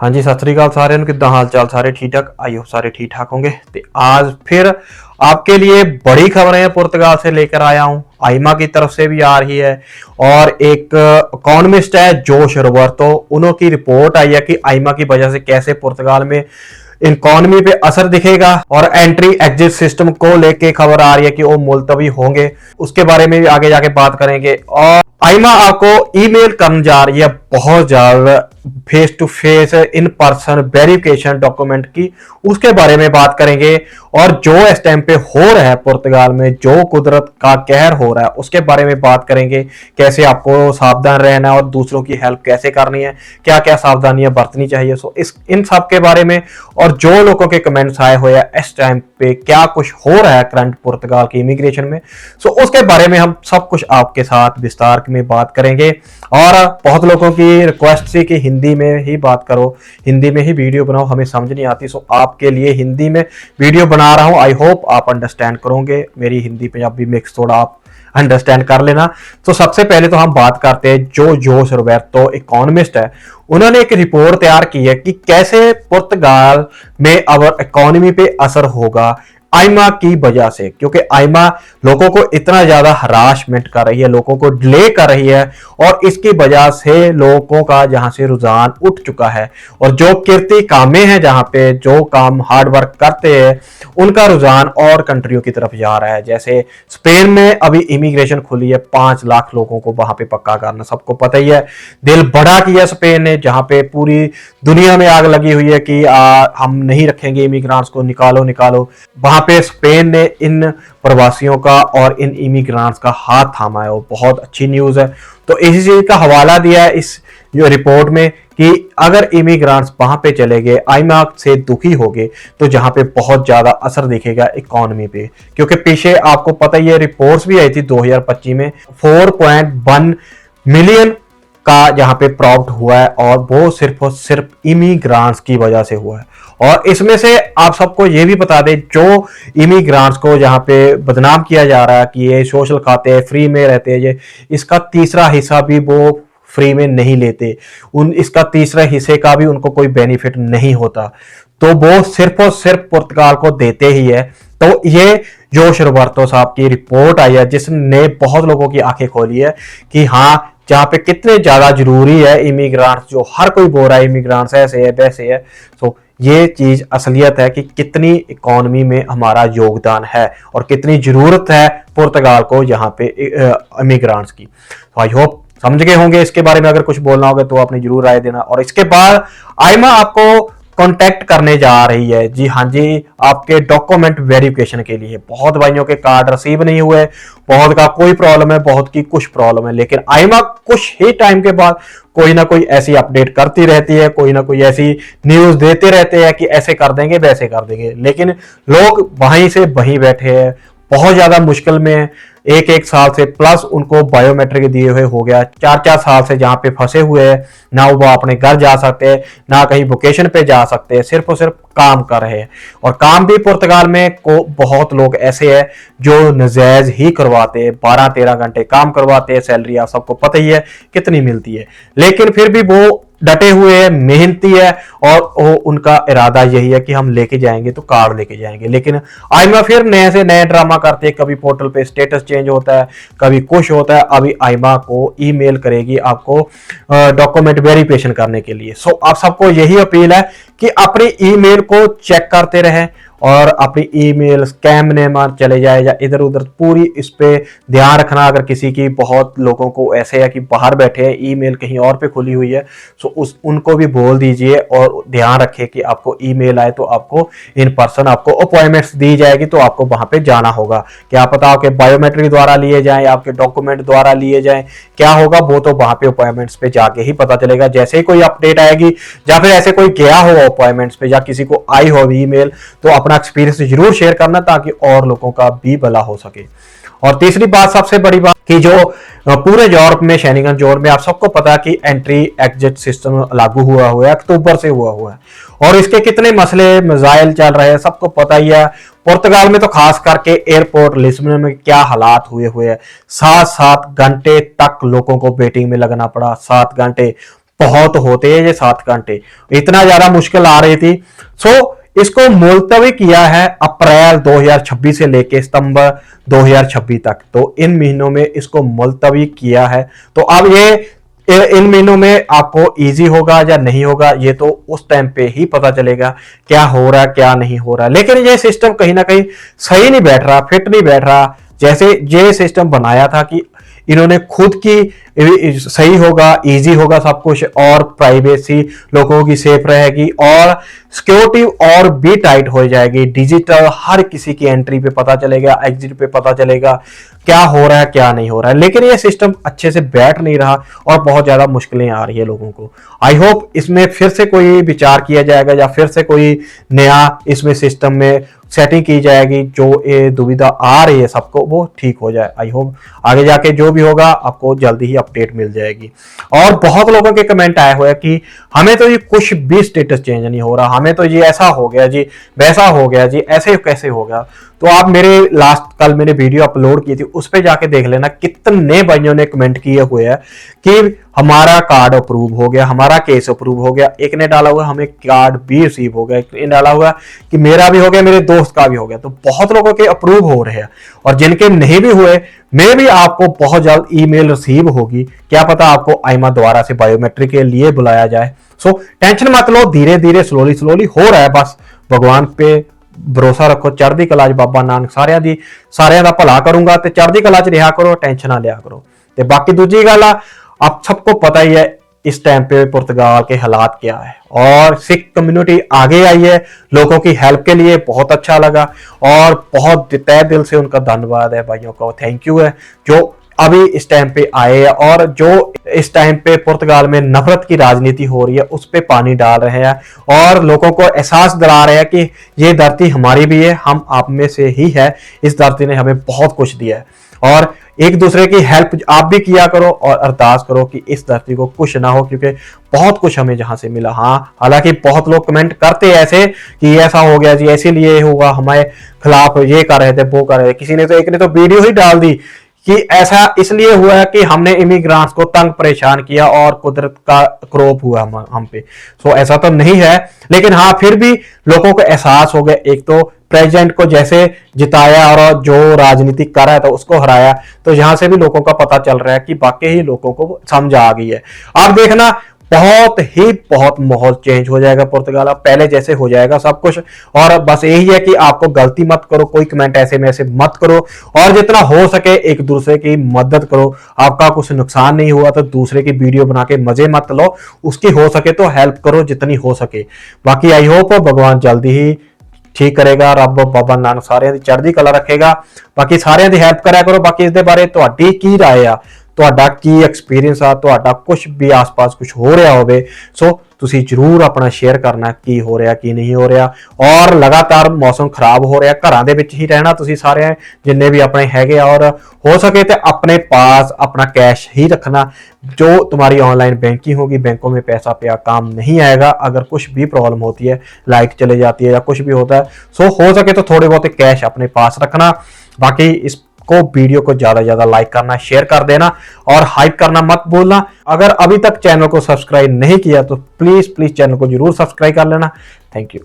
हाँ जी, सत श्री अकाल सारे ਨੂੰ किद्दां हाल चाल सारे ठीक ठाक। आई हो सारे ठीक ठाक होंगे। तो आज फिर आपके लिए बड़ी खबरें पुर्तगाल से लेकर आया हूं। आइमा की तरफ से भी आ रही है और एक इकोनॉमिस्ट है जोश रोबर्तो, उन्होंने रिपोर्ट आई है कि आइमा की वजह से कैसे पुर्तगाल में इकोनॉमी पे असर दिखेगा और एंट्री एग्जिट सिस्टम को लेके खबर आ रही है कि वो मुलतवी होंगे। उसके बारे में भी आगे जाके बात करेंगे। और आइमा आपको ईमेल करने जा रही है बहुत ज्यादा face to face in person verification document की, उसके बारे में बात करेंगे। और जो इस टाइम पे हो रहा है पुर्तगाल में, जो कुदरत का कहर हो रहा है, उसके बारे में बात करेंगे। कैसे आपको सावधान रहना है और दूसरों की हेल्प कैसे करनी है, क्या क्या सावधानियां बरतनी चाहिए। सो इन सब के बारे में और जो लोगों के कमेंट्स आए हुए हैं इस टाइम पे क्या कुछ हो रहा है करंट पुर्तगाल की इमिग्रेशन में, सो उसके बारे में हम सब कुछ आपके साथ विस्तार में बात करेंगे। और बहुत लोगों की रिक्वेस्ट थी कि हिंदी में ही बात करो, हिंदी में ही वीडियो बनाओ, हमें समझ नहीं आती। सो आपके लिए हिंदी में वीडियो बना रहा हूं। आई होप आप अंडरस्टैंड करोगे, मेरी हिंदी पंजाबी मिक्स थोड़ा आप अंडरस्टैंड कर लेना। तो सबसे पहले तो हम बात करते हैं जो जोश रोबर्तो इकोनॉमिस्ट है, उन्होंने एक रिपोर्ट तैयार की है कि कैसे पुर्तगाल में अब इकोनॉमी पे असर होगा आइमा की वजह से। क्योंकि आइमा लोगों को इतना ज्यादा हरासमेंट कर रही है, लोगों को डिले कर रही है और इसकी वजह से लोगों का जहां से रुझान उठ चुका है और जो किरती कामें हैं, जहां पे जो काम हार्ड वर्क करते हैं, उनका रुझान और कंट्रियों की तरफ जा रहा है। जैसे स्पेन में अभी इमिग्रेशन खुली है, 5 लाख लोगों को वहां पे पक्का करना, सबको पता ही है। दिल बड़ा किया स्पेन ने, जहां पे पूरी दुनिया में आग लगी हुई है कि हम नहीं रखेंगे इमिग्रांट्स को, निकालो निकालो। वहां पे स्पेन ने इन प्रवासियों का और इन इमिग्रांट्स का हाथ थामा है, वो बहुत अच्छी न्यूज है। तो इसी चीज का हवाला दिया है इस जो रिपोर्ट में कि अगर इमिग्रांट्स वहां पे चले गए, आइमा से दुखी हो गए, तो जहां पे बहुत ज्यादा असर दिखेगा इकोनॉमी पे। क्योंकि पीछे आपको पता ही है, रिपोर्ट्स भी आई थी 2025 में 4.1 मिलियन का जहां पे प्रॉप्ट हुआ है और वो सिर्फ और सिर्फ इमिग्रांट्स की वजह से हुआ है। और इसमें से आप सबको ये भी बता दें, जो इमिग्रांट्स को जहां पे बदनाम किया जा रहा है कि ये सोशल खाते हैं, फ्री में रहते हैं, ये इसका तीसरा हिस्सा भी वो फ्री में नहीं लेते, इसका तीसरा हिस्से का भी उनको कोई बेनिफिट नहीं होता, तो वो सिर्फ और सिर्फ पुर्तगाल को देते ही है। तो ये जोश रोबर्तो साहब की रिपोर्ट आई है जिसने बहुत लोगों की आंखें खोली है कि हाँ, जहां पे कितने ज्यादा जरूरी है इमिग्रांट्स, जो हर कोई बोल रहा है इमिग्रांट्स ऐसे है वैसे है। तो ये चीज असलियत है कि कितनी इकोनॉमी में हमारा योगदान है और कितनी जरूरत है पुर्तगाल को यहाँ पे इमिग्रांट्स की। तो आई होप समझ गए होंगे। इसके बारे में अगर कुछ बोलना होगा तो आपने जरूर राय देना। और इसके बाद आइमा आपको कांटेक्ट करने जा रही है, जी हाँ जी, आपके डॉक्यूमेंट वेरिफिकेशन के लिए। बहुत भाइयों के कार्ड रिसीव नहीं हुए, बहुत का कोई प्रॉब्लम है, बहुत की कुछ प्रॉब्लम है, लेकिन आइमा कुछ ही टाइम के बाद कोई ना कोई ऐसी अपडेट करती रहती है, कोई ना कोई ऐसी न्यूज देते रहते हैं कि ऐसे कर देंगे वैसे कर देंगे। लेकिन लोग वहीं से वहीं बैठे हैं, बहुत ज्यादा मुश्किल में एक साल से प्लस उनको बायोमेट्रिक दिए हुए हो गया, 4 साल से जहां पे फंसे हुए हैं, ना वो अपने घर जा सकते हैं, ना कहीं वोकेशन पे जा सकते हैं, सिर्फ और सिर्फ काम कर रहे हैं। और काम भी पुर्तगाल में को बहुत लोग ऐसे हैं जो नजायज ही करवाते हैं, 12-13 घंटे काम करवाते हैं। सैलरी आप सबको पता ही है कितनी मिलती है, लेकिन फिर भी वो डटे हुए हैं, मेहनती है और उनका इरादा यही है कि हम लेके जाएंगे तो कार्ड लेके जाएंगे। लेकिन आइमा फिर नए से नए ड्रामा करते हैं, कभी पोर्टल पे स्टेटस चेंज होता है, कभी कुछ होता है। अभी आइमा को ईमेल करेगी आपको डॉक्यूमेंट वेरिफिकेशन करने के लिए। सो आप सबको यही अपील है कि अपनी ईमेल को चेक करते रहें और अपनी ईमेल स्कैम ने मार चले जाए या इधर उधर, पूरी इस पे ध्यान रखना। अगर किसी की, बहुत लोगों को ऐसे है कि बाहर बैठे हैं, ईमेल कहीं और पे खुली हुई है, सो उनको भी बोल दीजिए और ध्यान रखें कि आपको ईमेल आए तो आपको इन पर्सन आपको अपॉइंटमेंट्स दी जाएगी, तो आपको वहां पे जाना होगा। क्या पता आपके बायोमेट्रिक द्वारा लिए जाए, आपके डॉक्यूमेंट द्वारा लिए जाए, क्या होगा वो तो वहां पे अपॉइंटमेंट्स पे जाके ही पता चलेगा। जैसे ही कोई अपडेट आएगी या फिर ऐसे कोई गया हो अपॉइंटमेंट्स पे या किसी को आई हो ईमेल, तो अपना एक्सपीरियंस जरूर शेयर करना ताकि और लोगों का भी भला हो सके। और तीसरी बात, सबसे बड़ी बात, कि जो पूरे यूरोप में, शेंगन जोन में आप सबको पता है कि एंट्री एग्जिट सिस्टम लागू हुआ है, अक्टूबर से हुआ है और इसके कितने मसले मसाइल चल रहे हैं सबको पता ही है। पुर्तगाल में तो खास करके एयरपोर्ट लिस्बन में क्या हालात हुए हैं, 7-7 घंटे तक लोगों को वेटिंग में लगना पड़ा, 7 घंटे बहुत होते हैं ये 7 घंटे, इतना ज्यादा मुश्किल आ रही थी। सो इसको मुलतवी किया है अप्रैल 2026 से लेके सितंबर 2026 तक, तो इन महीनों में इसको मुलतवी किया है। तो अब ये इन महीनों में आपको इजी होगा या नहीं होगा, ये तो उस टाइम पे ही पता चलेगा क्या हो रहा है क्या नहीं हो रहा है। लेकिन ये सिस्टम कहीं ना कहीं सही नहीं बैठ रहा, फिट नहीं बैठ रहा। जैसे ये सिस्टम बनाया था कि इन्होंने खुद की सही होगा, इजी होगा सब कुछ, और प्राइवेसी लोगों की सेफ रहेगी, और सिक्योरिटी और भी टाइट हो जाएगी। डिजिटल हर किसी की एंट्री पे पता चलेगा, एग्जिट पे पता चलेगा क्या हो रहा है क्या नहीं हो रहा है। लेकिन ये सिस्टम अच्छे से बैठ नहीं रहा और बहुत ज्यादा मुश्किलें आ रही है लोगों को। आई होप इसमें फिर से कोई विचार किया जाएगा या फिर से कोई नया इसमें सिस्टम में सेटिंग की जाएगी, जो ये दुविधा आ रही है सबको वो ठीक हो जाए। आई होप आगे जाके जो भी होगा आपको जल्दी ही अपडेट मिल जाएगी। और बहुत लोगों के कमेंट आए हुए हैं कि हमें तो ये कुछ भी स्टेटस चेंज नहीं हो रहा, हमें तो ये ऐसा हो गया जी, वैसा हो गया जी, ऐसे कैसे हो गया। तो आप मेरे कल मैंने वीडियो अपलोड की थी, उस पर जाके देख लेना कितने भाइयों ने कमेंट किए हुए हैं कि हमारा कार्ड अप्रूव हो गया, हमारा केस अप्रूव हो गया। एक ने डाला हुआ हमें कार्ड भी रिसीव हो गया, एक ने डाला हुआ कि मेरा भी हो गया, मेरे दोस्त का भी हो गया। तो बहुत लोगों के अप्रूव हो रहे हैं, और जिनके नहीं भी हुए मे भी आपको बहुत जल्द ईमेल रिसीव होगी। क्या पता आपको आईमा द्वारा से बायोमेट्रिक के लिए बुलाया जाए। सो टेंशन मत लो, धीरे धीरे स्लोली स्लोली हो रहा है। बस भगवान पे भरोसा रखो, चढ़दी कला च बाबा नानक सारिਆਂ ਦਾ भला करूंगा, ਤੇ चढ़दी कला च ਰਿਹਾ करो, टेंशन ना लिया करो। ਤੇ बाकी दूसरी गल आप सबको पता ही है इस टाइम पे पुर्तगाल के हालात क्या है, और सिख कम्युनिटी आगे आई है लोगों की हेल्प के लिए। बहुत अच्छा लगा और बहुत तहे दिल से उनका धन्यवाद है भाइयों का, थैंक यू है जो अभी इस टाइम पे आए हैं, और जो इस टाइम पे पुर्तगाल में नफरत की राजनीति हो रही है उस पे पानी डाल रहे हैं, और लोगों को एहसास दिला रहे हैं कि ये धरती हमारी भी है, हम आप में से ही है। इस धरती ने हमें बहुत कुछ दिया है, और एक दूसरे की हेल्प आप भी किया करो और अरदास करो कि इस धरती को कुछ ना हो, क्योंकि बहुत कुछ हमें जहां से मिला। हाँ, हालांकि बहुत लोग कमेंट करते ऐसे कि ऐसा हो गया जी, ऐसे लिए होगा, हमारे खिलाफ ये कर रहे थे वो कर रहे थे। किसी ने तो एक ने तो वीडियो ही डाल दी कि ऐसा इसलिए हुआ है कि हमने इमिग्रेंट्स को तंग परेशान किया और कुदरत का क्रोप हुआ हम पे। सो ऐसा तो नहीं है, लेकिन हाँ फिर भी लोगों को एहसास हो गया। एक तो प्रेसिडेंट को जैसे जिताया और जो राजनीति कर रहा था उसको हराया, तो यहां से भी लोगों का पता चल रहा है कि बाकी ही लोगों को समझ आ गई है। आप देखना बहुत माहौल चेंज हो जाएगा पुर्तगाल, पहले जैसे हो जाएगा सब कुछ। और बस यही है कि आपको गलती मत करो, कोई कमेंट ऐसे में ऐसे मत करो, और जितना हो सके एक दूसरे की मदद करो। आपका कुछ नुकसान नहीं हुआ तो दूसरे की वीडियो बना के मजे मत लो, उसकी हो सके तो हेल्प करो जितनी हो सके। बाकी आई होप भगवान जल्दी ही ठीक करेगा, रब बाबा नानक सारिਆਂ ਦੀ ਚੜ੍ਹਦੀ ਕਲਾ ਰੱਖੇਗਾ। ਬਾਕੀ ਸਾਰਿਆਂ ਦੀ ਹੈਲਪ ਕਰਿਆ ਕਰੋ। ਬਾਕੀ ਇਸ ਦੇ ਬਾਰੇ ਤੁਹਾਡੀ ਕੀ ਰਾਏ ਆ, ਤੁਹਾਡਾ ਕੀ ਐਕਸਪੀਰੀਅੰਸ ਆ, ਤੁਹਾਡਾ ਕੁਝ ਵੀ ਆਸ-ਪਾਸ ਕੁਝ ਹੋ ਰਿਹਾ ਹੋਵੇ, ਸੋ ਤੁਸੀਂ ਜਰੂਰ ਆਪਣਾ ਸ਼ੇਅਰ ਕਰਨਾ ਕੀ ਹੋ ਰਿਹਾ ਕੀ ਨਹੀਂ ਹੋ ਰਿਹਾ। ਔਰ ਲਗਾਤਾਰ ਮੌਸਮ ਖਰਾਬ ਹੋ ਰਿਹਾ, ਘਰਾਂ ਦੇ ਵਿੱਚ ਹੀ ਰਹਿਣਾ ਤੁਸੀਂ ਸਾਰੇ ਜਿੰਨੇ भी अपने हैगे, और हो सके तो अपने पास अपना कैश ही रखना। जो तुम्हारी ऑनलाइन बैंकिंग होगी, बैंकों में पैसा पे काम नहीं आएगा अगर कुछ भी प्रॉब्लम होती है, लाइट चले जाती है या कुछ भी होता है। सो हो सके तो थोड़े बहुत कैश अपने पास रखना। बाकी इस को वीडियो को ज्यादा लाइक करना, शेयर कर देना और हाइप करना मत भूलना। अगर अभी तक चैनल को सब्सक्राइब नहीं किया तो प्लीज चैनल को जरूर सब्सक्राइब कर लेना। Thank you.